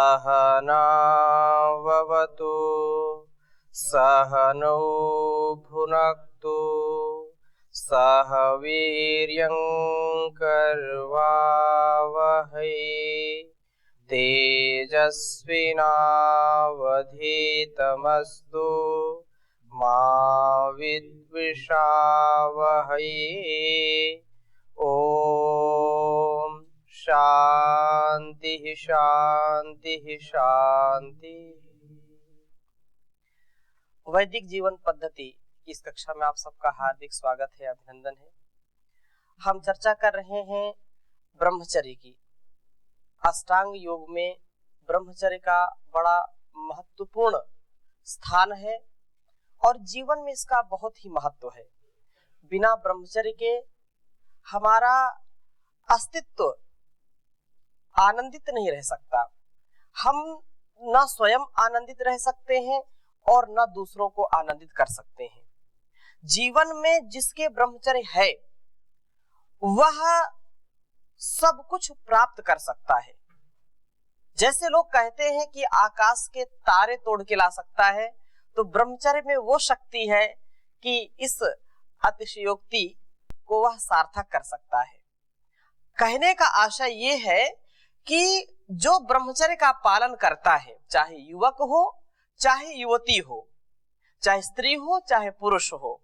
सहनाववतु सहनौ भुनक्तु सह वीर्यं कर्वावहै तेजस्विनावधीतमस्तु मा विद्विषावहै। ओम शांति शांति शांति। वैदिक जीवन पद्धति इस कक्षा में आप सबका हार्दिक स्वागत है, अभिनंदन है। हम चर्चा कर रहे हैं ब्रह्मचर्य की। अष्टांग योग में ब्रह्मचर्य का बड़ा महत्वपूर्ण स्थान है और जीवन में इसका बहुत ही महत्व है। बिना ब्रह्मचर्य के हमारा अस्तित्व आनंदित नहीं रह सकता। हम न स्वयं आनंदित रह सकते हैं और न दूसरों को आनंदित कर सकते हैं। जीवन में जिसके ब्रह्मचर्य है वह सब कुछ प्राप्त कर सकता है। जैसे लोग कहते हैं कि आकाश के तारे तोड़ के ला सकता है, तो ब्रह्मचर्य में वो शक्ति है कि इस अतिशयोक्ति को वह सार्थक कर सकता है। कहने का आशय ये है कि जो ब्रह्मचर्य का पालन करता है, चाहे युवक हो चाहे युवती हो, चाहे स्त्री हो चाहे पुरुष हो,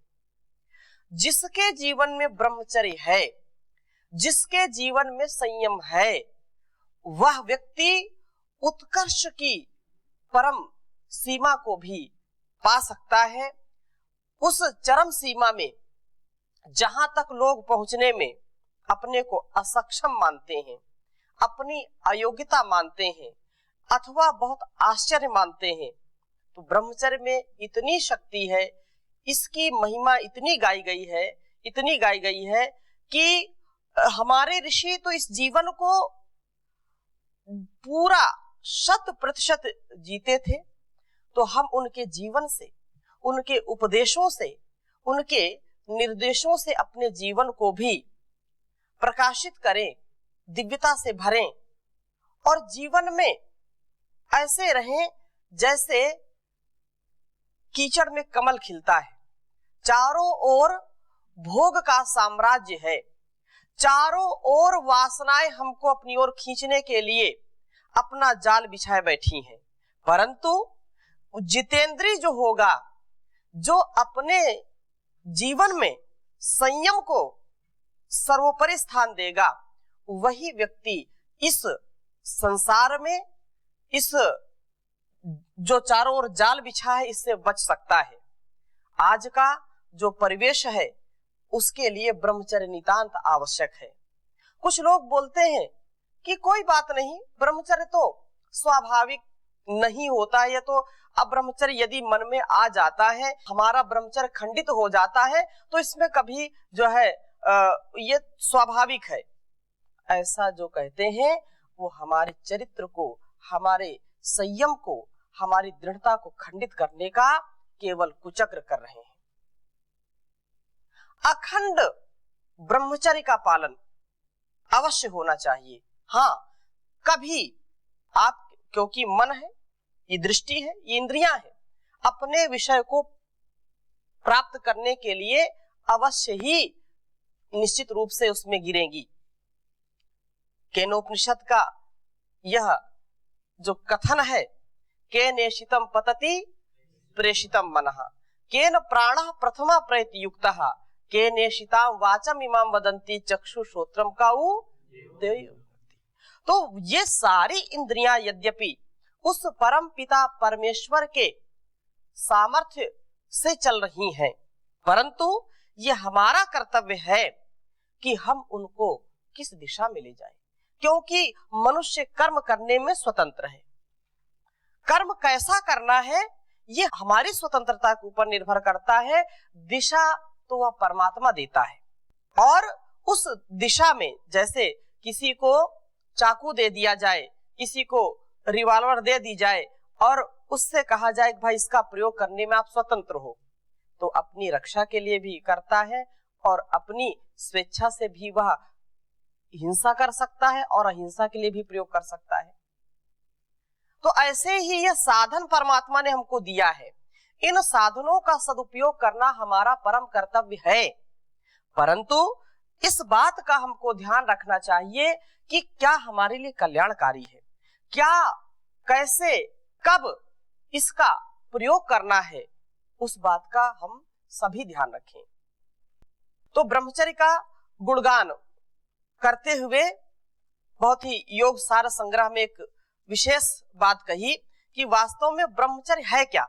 जिसके जीवन में ब्रह्मचर्य है, जिसके जीवन में संयम है, वह व्यक्ति उत्कर्ष की परम सीमा को भी पा सकता है। उस चरम सीमा में जहां तक लोग पहुंचने में अपने को असक्षम मानते हैं, अपनी अयोग्यता मानते हैं अथवा बहुत आश्चर्य मानते हैं, तो ब्रह्मचर्य में इतनी शक्ति है, इसकी महिमा इतनी गाई गई है कि हमारे ऋषि तो इस जीवन को पूरा 100% जीते थे। तो हम उनके जीवन से, उनके उपदेशों से, उनके निर्देशों से अपने जीवन को भी प्रकाशित करें, दिव्यता से भरें और जीवन में ऐसे रहें जैसे कीचड़ में कमल खिलता है। चारों ओर भोग का साम्राज्य है, चारों ओर वासनाएं हमको अपनी ओर खींचने के लिए अपना जाल बिछाए बैठी हैं, परंतु जितेंद्रिय जो होगा, जो अपने जीवन में संयम को सर्वोपरि स्थान देगा, वही व्यक्ति इस संसार में, इस जो चारों ओर जाल बिछा है, इससे बच सकता है। आज का जो परिवेश है उसके लिए ब्रह्मचर्य नितांत आवश्यक है। कुछ लोग बोलते हैं कि कोई बात नहीं, ब्रह्मचर्य तो स्वाभाविक नहीं होता है, तो अब ब्रह्मचर्य यदि मन में आ जाता है, हमारा ब्रह्मचर्य खंडित हो जाता है, तो इसमें कभी जो है ये स्वाभाविक है। ऐसा जो कहते हैं वो हमारे चरित्र को, हमारे संयम को, हमारी दृढ़ता को खंडित करने का केवल कुचक्र कर रहे हैं। अखंड ब्रह्मचर्य का पालन अवश्य होना चाहिए। हाँ, कभी आप, क्योंकि मन है, ये दृष्टि है, ये इंद्रियां है, अपने विषय को प्राप्त करने के लिए अवश्य ही निश्चित रूप से उसमें गिरेंगी। केनोपनिषद का यह जो कथन है, केनेशितम पतति प्रेषितम मनः, केन प्राणः प्रथमा प्रयतयुक्तः, केनेशितां वाचम इमाम वदन्ति चक्षु श्रोत्रम काउ। तो ये सारी इंद्रियां यद्यपि उस परम पिता परमेश्वर के सामर्थ्य से चल रही हैं, परंतु ये हमारा कर्तव्य है कि हम उनको किस दिशा में ले जाएं, क्योंकि मनुष्य कर्म करने में स्वतंत्र है। कर्म कैसा करना है ये हमारी स्वतंत्रता के ऊपर निर्भर करता है। दिशा तो वह परमात्मा देता है, और उस दिशा में जैसे किसी को चाकू दे दिया जाए, किसी को रिवॉल्वर दे दी जाए और उससे कहा जाए कि भाई इसका प्रयोग करने में आप स्वतंत्र हो, तो अपनी रक्षा के लिए भी करता है और अपनी स्वेच्छा से भी वह हिंसा कर सकता है और अहिंसा के लिए भी प्रयोग कर सकता है। तो ऐसे ही यह साधन परमात्मा ने हमको दिया है, इन साधनों का सदुपयोग करना हमारा परम कर्तव्य है। परंतु इस बात का हमको ध्यान रखना चाहिए कि क्या हमारे लिए कल्याणकारी है, क्या कैसे कब इसका प्रयोग करना है, उस बात का हम सभी ध्यान रखें। तो ब्रह्मचर्य का गुणगान करते हुए बहुत ही योग सार संग्रह में एक विशेष बात कही कि वास्तव में ब्रह्मचर्य है क्या,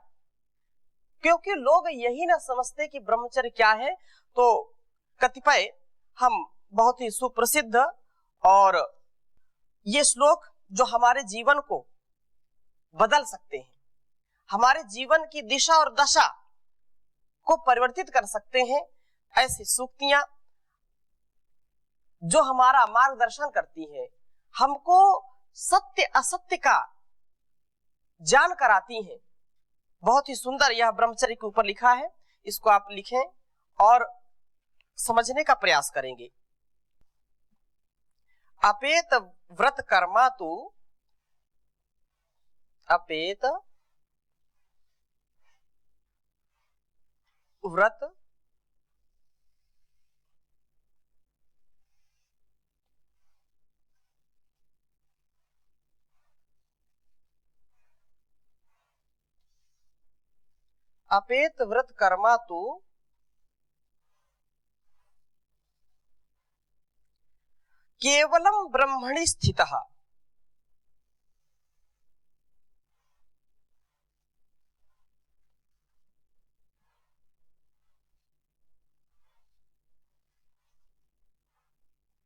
क्योंकि लोग यही ना समझते कि ब्रह्मचर्य क्या है। तो कतिपय हम बहुत ही सुप्रसिद्ध और ये श्लोक जो हमारे जीवन को बदल सकते हैं, हमारे जीवन की दिशा और दशा को परिवर्तित कर सकते हैं, ऐसी सूक्तियां जो हमारा मार्गदर्शन करती हैं, हमको सत्य असत्य का जान कराती हैं। बहुत ही सुंदर यह ब्रह्मचर्य के ऊपर लिखा है, इसको आप लिखें और समझने का प्रयास करेंगे। अपेत व्रत कर्मा तु अपेत व्रत अपेत व्रत कर्मा तु केवलम ब्रह्मणि स्थितः।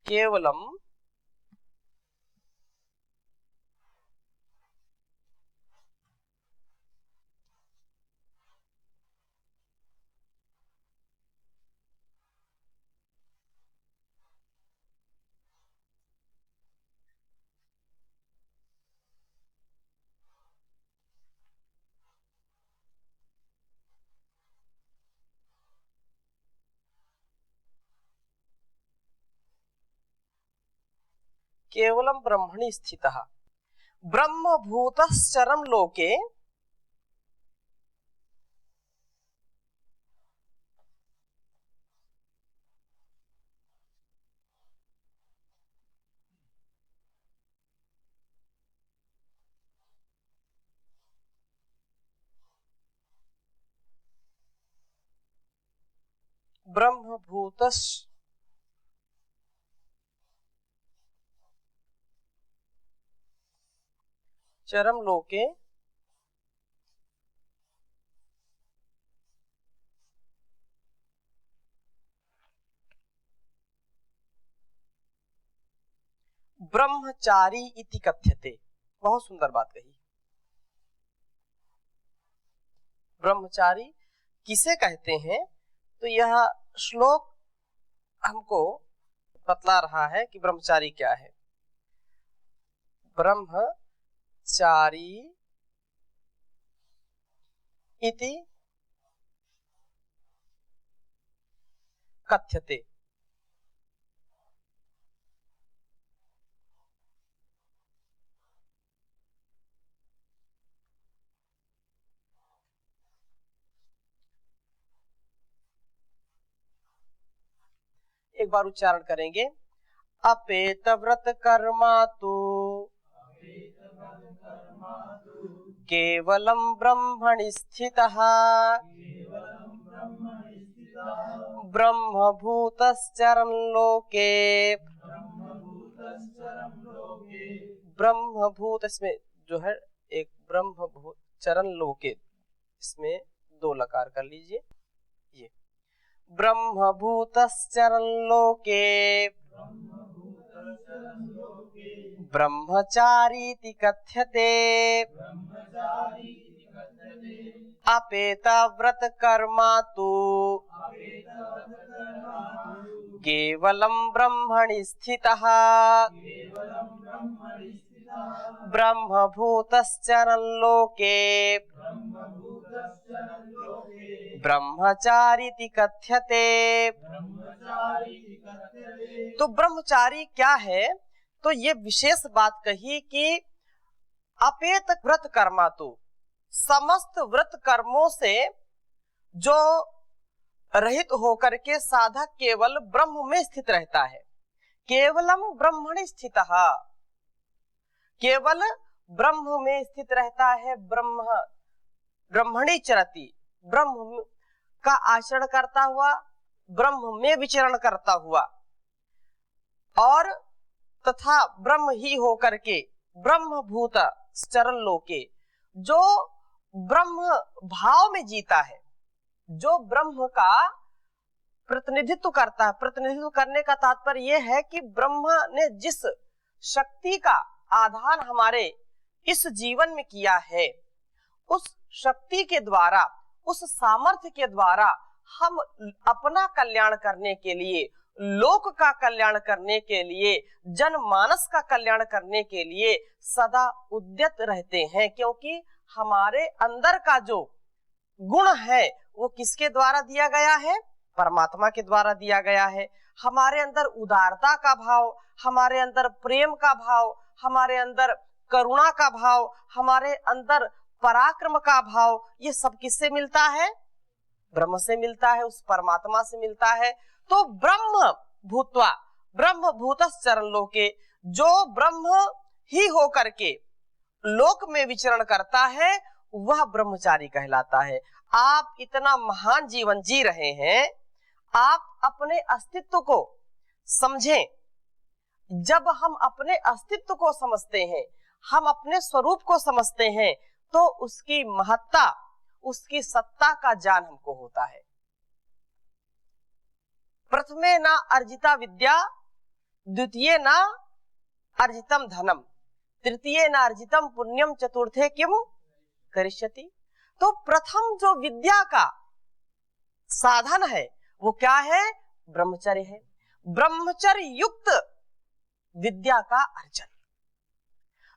केवलम केवलम ब्रह्मणि स्थितः ब्रह्मभूतश्चरम लोके ब्रह्मभूतश्चरम लोके ब्रह्मचारी इति कथ्यते। बहुत सुंदर बात कही। ब्रह्मचारी किसे कहते हैं, तो यह श्लोक हमको बतला रहा है कि ब्रह्मचारी क्या है। ब्रह्मचारी इति कथ्यते। एक बार उच्चारण करेंगे। अपेत व्रत कर्मा तु केवलम ब्रह्मणि स्थितः ब्रह्मभूतश्चरन् लोके। ब्रह्मभूत इसमें जो है एक ब्रह्मभूत चरण लोके, इसमें दो लकार कर लीजिए। ये ब्रह्मभूतश्चरन् लोके ब्रह्मचारीति कथ्यते। अपेत व्रत कर्मा तु केवलम ब्रह्मणि स्थितः ब्रह्मभूतश्चरन् लोके ब्रह्मचारीति कथ्यते। तो ब्रह्मचारी क्या है, तो ये विशेष बात कही कि अपेत व्रत कर्मा तु, समस्त व्रत कर्मों से जो रहित होकर के साधक केवल ब्रह्म में स्थित रहता है। केवलम ब्रह्मणि स्थितः, केवल ब्रह्म में स्थित रहता है। ब्रह्मणि चरति, ब्रह्म का आचरण करता हुआ, ब्रह्म में विचरण करता हुआ, और तथा ब्रह्म ही होकर के ब्रह्म भूत चरण लोके, जो ब्रह्म भाव में जीता है, जो ब्रह्म का प्रतिनिधित्व करता है। प्रतिनिधित्व करने का तात्पर्य यह है कि ब्रह्म ने जिस शक्ति का आधान हमारे इस जीवन में किया है, उस शक्ति के द्वारा, उस सामर्थ्य के द्वारा हम अपना कल्याण करने के लिए, लोक का कल्याण करने के लिए, जनमानस का कल्याण करने के लिए सदा उद्यत रहते हैं। क्योंकि हमारे अंदर का जो गुण है वो किसके द्वारा दिया गया है? परमात्मा के द्वारा दिया गया है। हमारे अंदर उदारता का भाव, हमारे अंदर प्रेम का भाव, हमारे अंदर करुणा का भाव, हमारे अंदर पराक्रम का भाव, ये सब किससे मिलता है? ब्रह्म से मिलता है, उस परमात्मा से मिलता है। तो ब्रह्म भूत्वा ब्रह्म भूतस् चरण लोके, जो ब्रह्म ही होकर के लोक में विचरण करता है वह ब्रह्मचारी कहलाता है। आप इतना महान जीवन जी रहे हैं, आप अपने अस्तित्व को समझें। जब हम अपने अस्तित्व को समझते हैं, हम अपने स्वरूप को समझते हैं, तो उसकी महत्ता, उसकी सत्ता का ज्ञान हमको होता है। प्रथमे ना अर्जिता विद्या, द्वितीय ना अर्जितम धनम, तृतीय ना अर्जितम पुण्यम, चतुर्थे किम करिष्यति। तो प्रथम जो विद्या का साधन है वो क्या है? ब्रह्मचर्य है। ब्रह्मचर्य युक्त विद्या का अर्जन,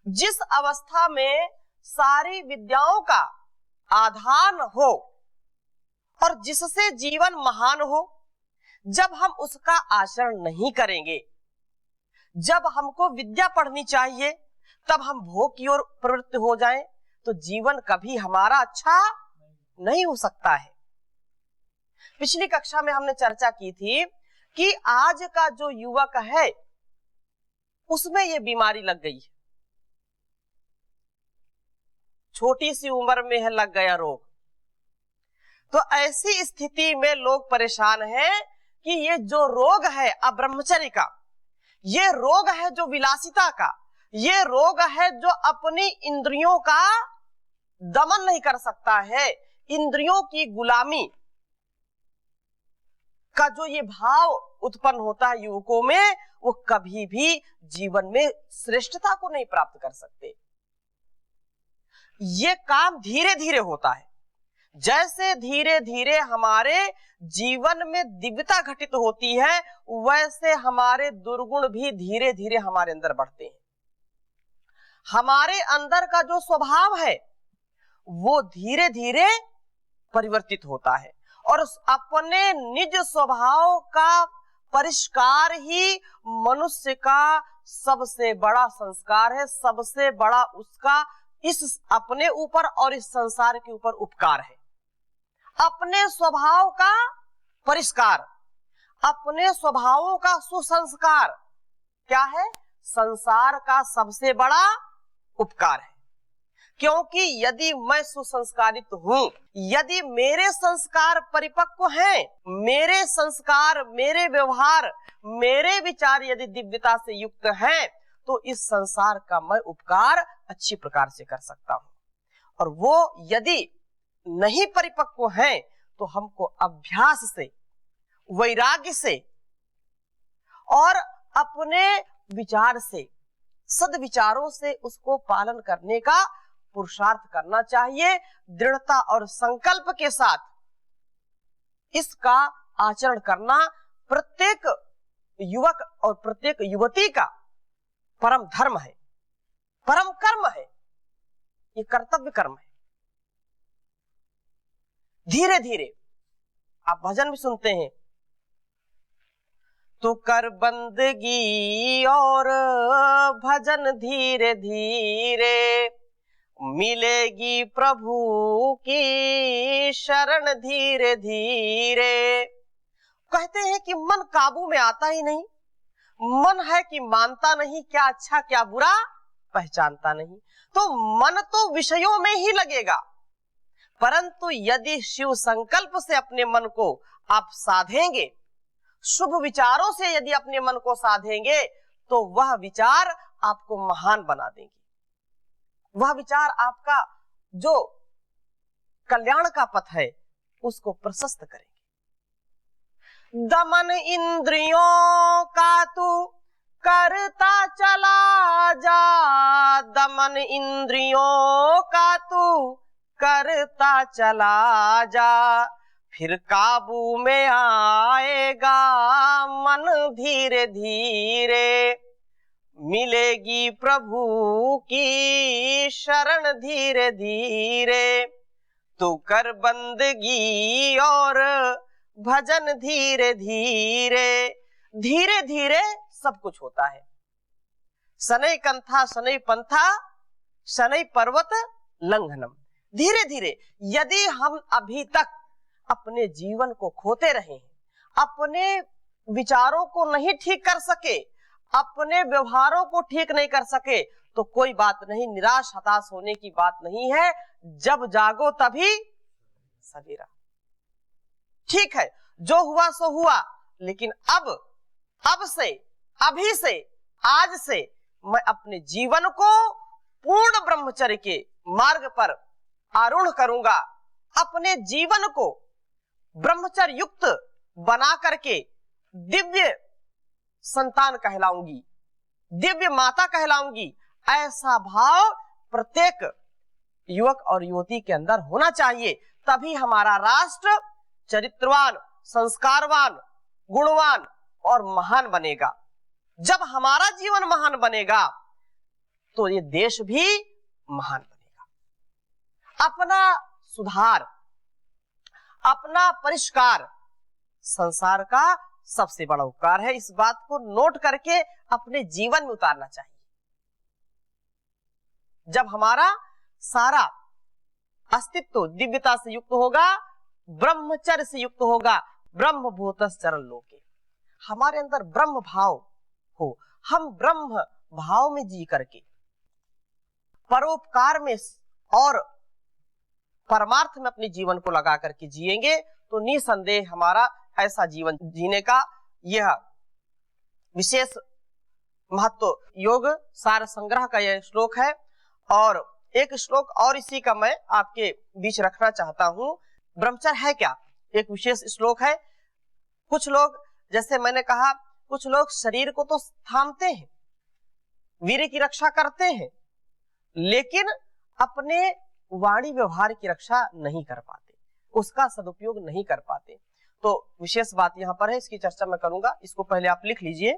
जिस अवस्था में सारी विद्याओं का आधान हो और जिससे जीवन महान हो, जब हम उसका आचरण नहीं करेंगे, जब हमको विद्या पढ़नी चाहिए तब हम भोग की ओर प्रवृत्त हो जाएं, तो जीवन कभी हमारा अच्छा नहीं हो सकता है। पिछली कक्षा में हमने चर्चा की थी कि आज का जो युवक है उसमें ये बीमारी लग गई है, छोटी सी उम्र में है लग गया रोग। तो ऐसी स्थिति में लोग परेशान हैं कि ये जो रोग है अब्रह्मचर्य का, ये रोग है जो विलासिता का, ये रोग है जो अपनी इंद्रियों का दमन नहीं कर सकता है, इंद्रियों की गुलामी का जो ये भाव उत्पन्न होता है युवकों में, वो कभी भी जीवन में श्रेष्ठता को नहीं प्राप्त कर सकते। ये काम धीरे धीरे होता है। जैसे धीरे धीरे हमारे जीवन में दिव्यता घटित होती है, वैसे हमारे दुर्गुण भी धीरे धीरे हमारे अंदर बढ़ते हैं। हमारे अंदर का जो स्वभाव है वो धीरे धीरे परिवर्तित होता है, और अपने निज स्वभाव का परिष्कार ही मनुष्य का सबसे बड़ा संस्कार है, सबसे बड़ा उसका इस अपने ऊपर और इस संसार के ऊपर उपकार है। अपने स्वभाव का परिष्कार, अपने स्वभावों का सुसंस्कार क्या है? संसार का सबसे बड़ा उपकार है। क्योंकि यदि मैं सुसंस्कारित हूं, यदि मेरे संस्कार परिपक्व हैं, मेरे संस्कार, मेरे व्यवहार, मेरे विचार यदि दिव्यता से युक्त हैं, तो इस संसार का मैं उपकार अच्छी प्रकार से कर सकता हूं। और वो यदि नहीं परिपक्व हैं, तो हमको अभ्यास से, वैराग्य से और अपने विचार से, सद्विचारों से उसको पालन करने का पुरुषार्थ करना चाहिए। दृढ़ता और संकल्प के साथ इसका आचरण करना प्रत्येक युवक और प्रत्येक युवती का परम धर्म है, परम कर्म है, ये कर्तव्य कर्म है। धीरे धीरे आप भजन भी सुनते हैं, तो कर बंदगी और भजन धीरे धीरे, मिलेगी प्रभु की शरण धीरे धीरे। कहते हैं कि मन काबू में आता ही नहीं, मन है कि मानता नहीं, क्या अच्छा क्या बुरा पहचानता नहीं। तो मन तो विषयों में ही लगेगा, परंतु यदि शिव संकल्प से अपने मन को आप साधेंगे, शुभ विचारों से यदि अपने मन को साधेंगे, तो वह विचार आपको महान बना देंगे। वह विचार आपका जो कल्याण का पथ है उसको प्रशस्त करेंगे। दमन इंद्रियों का तू करता चला जा, दमन इंद्रियों का तू करता चला जा, फिर काबू में आएगा मन धीरे धीरे। मिलेगी प्रभु की शरण धीरे धीरे, तू कर बंदगी और भजन धीरे धीरे। धीरे धीरे सब कुछ होता है। शनै कंथा शनै पंथा शनै पर्वत लंघनम। धीरे धीरे यदि हम अभी तक अपने जीवन को खोते रहे, अपने विचारों को नहीं ठीक कर सके, अपने व्यवहारों को ठीक नहीं कर सके, तो कोई बात नहीं, निराश हताश होने की बात नहीं है। जब जागो तभी सवेरा। ठीक है, जो हुआ सो हुआ, लेकिन अब से, अभी से, आज से मैं अपने जीवन को पूर्ण ब्रह्मचर्य के मार्ग पर आरूढ़ करूंगा। अपने जीवन को ब्रह्मचर्य युक्त बना करके दिव्य संतान कहलाऊंगी, दिव्य माता कहलाऊंगी। ऐसा भाव प्रत्येक युवक और युवती के अंदर होना चाहिए। तभी हमारा राष्ट्र चरित्रवान, संस्कारवान, गुणवान और महान बनेगा। जब हमारा जीवन महान बनेगा तो ये देश भी महान बनेगा। अपना सुधार, अपना परिष्कार संसार का सबसे बड़ा उपकार है। इस बात को नोट करके अपने जीवन में उतारना चाहिए। जब हमारा सारा अस्तित्व दिव्यता से युक्त होगा, ब्रह्मचर्य से युक्त होगा, ब्रह्मभूतस् चरण लोके, हमारे अंदर ब्रह्म भाव हो, हम ब्रह्म भाव में जी करके परोपकार में और परमार्थ में अपने जीवन को लगा करके जिएंगे, तो निसंदेह हमारा ऐसा जीवन जीने का यह विशेष महत्व योग सार संग्रह का यह श्लोक है। और एक श्लोक और इसी का मैं आपके बीच रखना चाहता हूं। ब्रह्मचर्य है क्या, एक विशेष श्लोक है। कुछ लोग, जैसे मैंने कहा, कुछ लोग शरीर को तो थामते हैं, वीर्य की रक्षा करते हैं, लेकिन अपने वाणी व्यवहार की रक्षा नहीं कर पाते, उसका सदुपयोग नहीं कर पाते। तो विशेष बात यहां पर है, इसकी चर्चा मैं करूंगा। इसको पहले आप लिख लीजिए।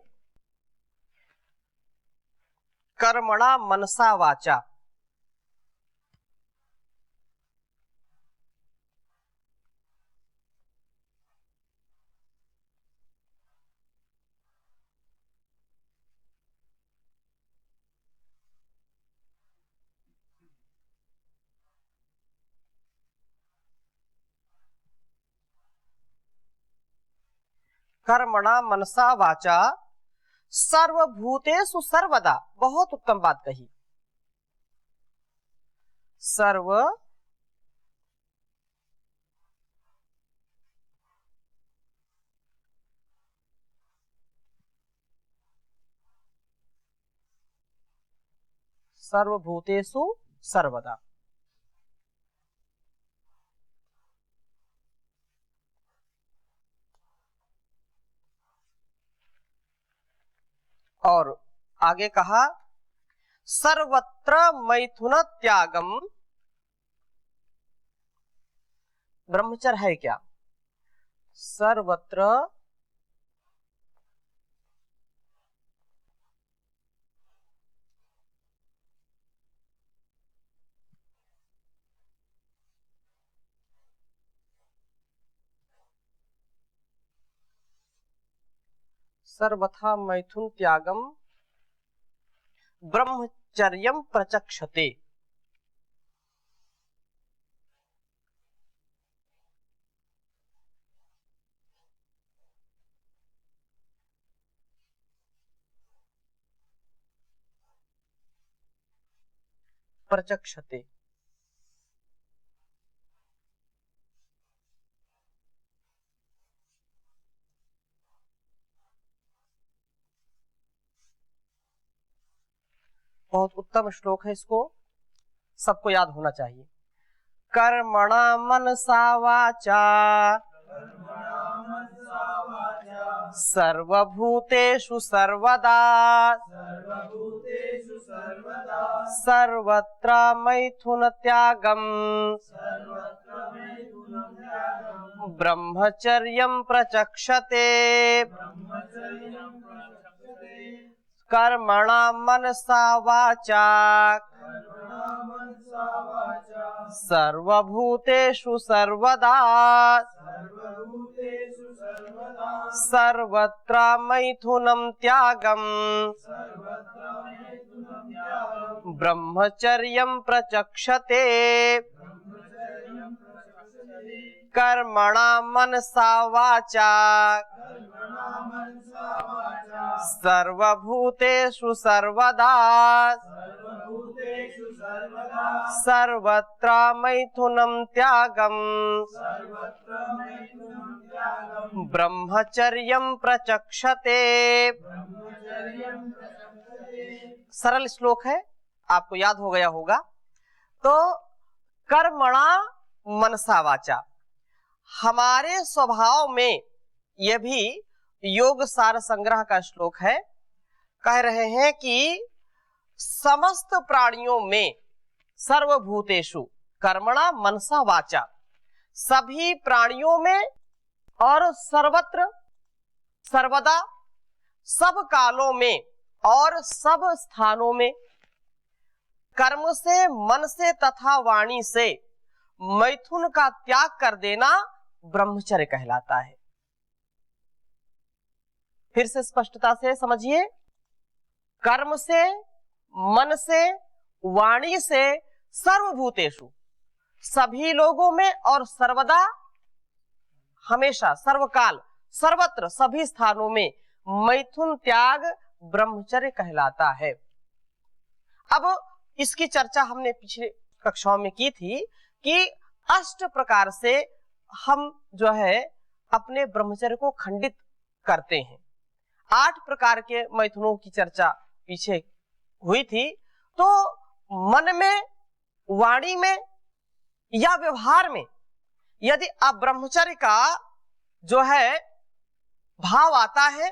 कर्मणा मनसा वाचा, कर्मणा मनसा वाचा सर्वभूतेषु सर्वदा। बहुत उत्तम बात कही। सर्वभूतेषु सर्वदा। और आगे कहा सर्वत्र मैथुन त्यागम। ब्रह्मचर्य है क्या? सर्वत्र सर्वथा मैथुन त्यागम ब्रह्मचर्यम प्रचक्षते। प्रचक्षते। बहुत उत्तम श्लोक है, इसको सबको याद होना चाहिए। कर्मणा मनसा वाचा सर्वभूतेषु सर्वदा सर्वत्र मैथुन त्यागम् ब्रह्मचर्यं प्रचक्षते। कर्मणा मनसा वाचा सर्वभूतेषु सर्वदा सर्वत्र मैथुनं त्यागम् ब्रह्मचर्यं प्रचक्षते। कर्मणा मनसा वाचा सर्वभूतेषु सर्वदा सर्वत्र मैथुनं त्यागम् ब्रह्मचर्यं प्रचक्षते। सरल श्लोक है, आपको याद हो गया होगा। तो कर्मणा मनसा वाचा, हमारे स्वभाव में, यह भी योग सार संग्रह का श्लोक है। कह रहे हैं कि समस्त प्राणियों में सर्वभूतेषु कर्मणा मनसा वाचा, सभी प्राणियों में और सर्वत्र सर्वदा सब कालों में और सब स्थानों में कर्म से, मन से तथा वाणी से मैथुन का त्याग कर देना ब्रह्मचर्य कहलाता है। फिर से स्पष्टता से समझिए, कर्म से, मन से, वाणी से, सर्वभूतेषु सभी लोगों में और सर्वदा हमेशा, सर्वकाल, सर्वत्र सभी स्थानों में मैथुन त्याग ब्रह्मचर्य कहलाता है। अब इसकी चर्चा हमने पिछले कक्षाओं में की थी कि 8 प्रकार से हम जो है अपने ब्रह्मचर्य को खंडित करते हैं। 8 प्रकार के मैथुनों की चर्चा पीछे हुई थी। तो मन में, वाणी में या व्यवहार में यदि अब ब्रह्मचर्य का जो है भाव आता है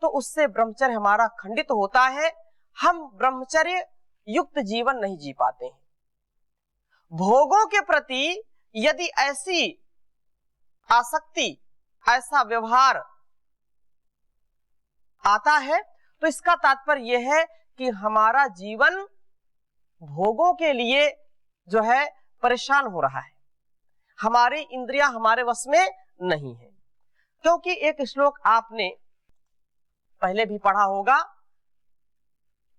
तो उससे ब्रह्मचर्य हमारा खंडित होता है। हम ब्रह्मचर्य युक्त जीवन नहीं जी पाते हैं। भोगों के प्रति यदि ऐसी आसक्ति, ऐसा व्यवहार आता है तो इसका तात्पर्य यह है कि हमारा जीवन भोगों के लिए जो है परेशान हो रहा है, हमारी इंद्रियां हमारे वश में नहीं है। क्योंकि एक श्लोक आपने पहले भी पढ़ा होगा,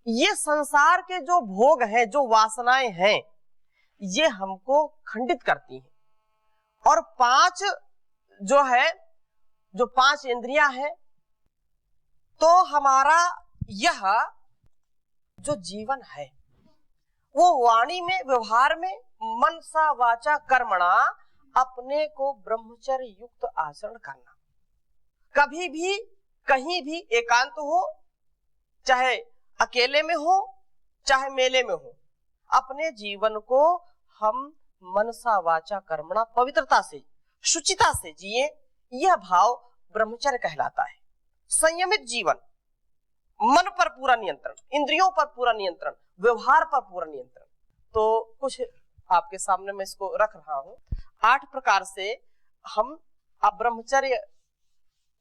ये संसार के जो भोग हैं, जो वासनाएं हैं, ये हमको खंडित करती हैं। और 5 जो है, जो 5 इंद्रियां हैं, तो हमारा यह जो जीवन है वो वाणी में, व्यवहार में, मनसा वाचा कर्मणा अपने को ब्रह्मचर्य युक्त आचरण करना। कभी भी, कहीं भी एकांत हो, चाहे अकेले में हो, चाहे मेले में हो, अपने जीवन को हम मनसा वाचा कर्मणा पवित्रता से, शुचिता से जिए। यह भाव ब्रह्मचर्य कहलाता है। संयमित जीवन, मन पर पूरा नियंत्रण, इंद्रियों पर पूरा नियंत्रण, व्यवहार पर पूरा नियंत्रण। तो कुछ आपके सामने मैं इसको रख रहा हूं। 8 प्रकार से हम अब ब्रह्मचर्य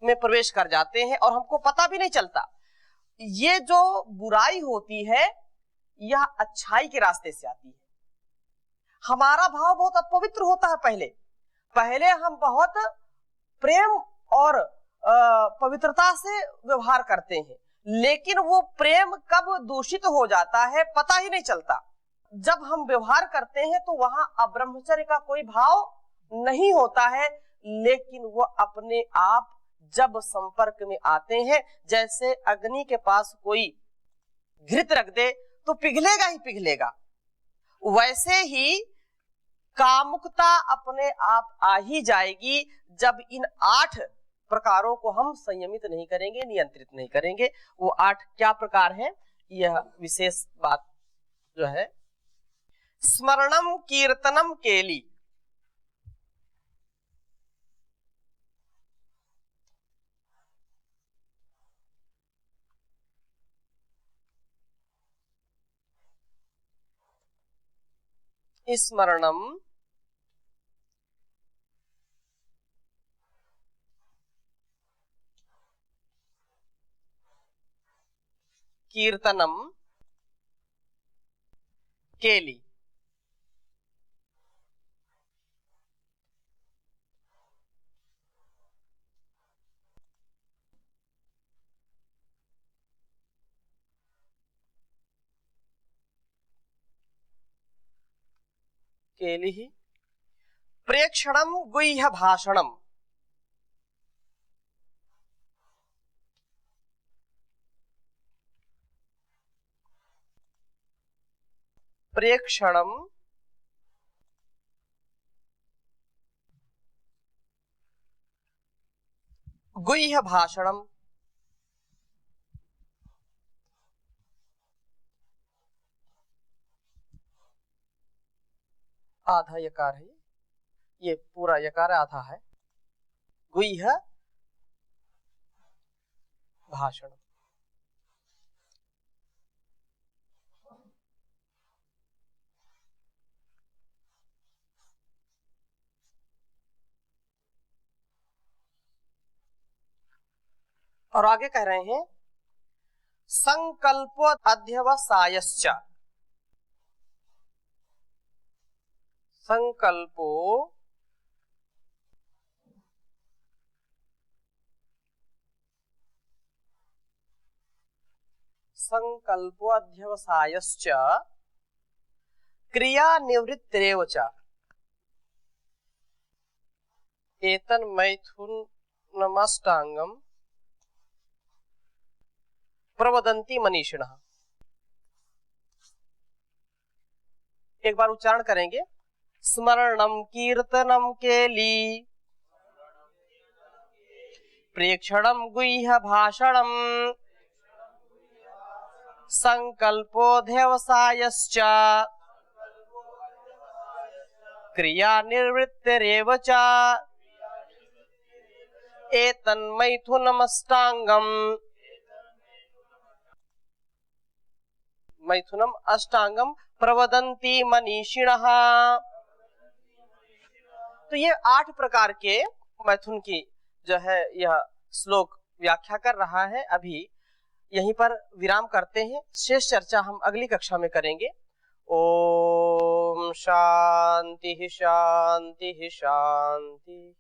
में प्रवेश कर जाते हैं और हमको पता भी नहीं चलता। ये जो बुराई होती है यह अच्छाई के रास्ते से आती है। हमारा भाव बहुत अपवित्र होता है। पहले हम बहुत प्रेम और पवित्रता से व्यवहार करते हैं, लेकिन वो प्रेम कब दूषित हो जाता है पता ही नहीं चलता। जब हम व्यवहार करते हैं तो वहां अब्रह्मचर्य का कोई भाव नहीं होता है, लेकिन वो अपने आप जब संपर्क में आते हैं, जैसे अग्नि के पास कोई घृत रख दे तो पिघलेगा ही पिघलेगा। वैसे ही कामुकता अपने आप आ ही जाएगी जब इन 8 प्रकारों को हम संयमित नहीं करेंगे, नियंत्रित नहीं करेंगे। वो 8 क्या प्रकार हैं, यह विशेष बात जो है। स्मरणम कीर्तनम केली, स्मरणम कीर्तनम केली, केली ही प्रेक्षणम गुह्य भाषणम, प्रेक्षणम गुह्य भाषणम, आधा यकार है, ये पूरा यकार आधा है। गुह्य भाषण, और आगे कह रहे हैं संकल्पो अध्यवसायश्च, संकल्पो अध्यवसायश्च क्रिया निवृत्तिरेव च एतन्मैथुनमष्टांगम प्रवदन्ति मनीषिणः। एक बार उच्चारण करेंगे। स्मरणम कीर्तनम केली, प्रेक्षणम गुह्य भाषणम, संकल्पोऽध्यवसायश्च क्रिया निवृत्तिरेव च एतन्मैथुनमष्टांगम, मैथुनम अष्टांगम प्रवदन्ति मनीषिणः। तो ये 8 प्रकार के मैथुन की जो है यह श्लोक व्याख्या कर रहा है। अभी यहीं पर विराम करते हैं, शेष चर्चा हम अगली कक्षा में करेंगे। ओम शांति शांति शांति।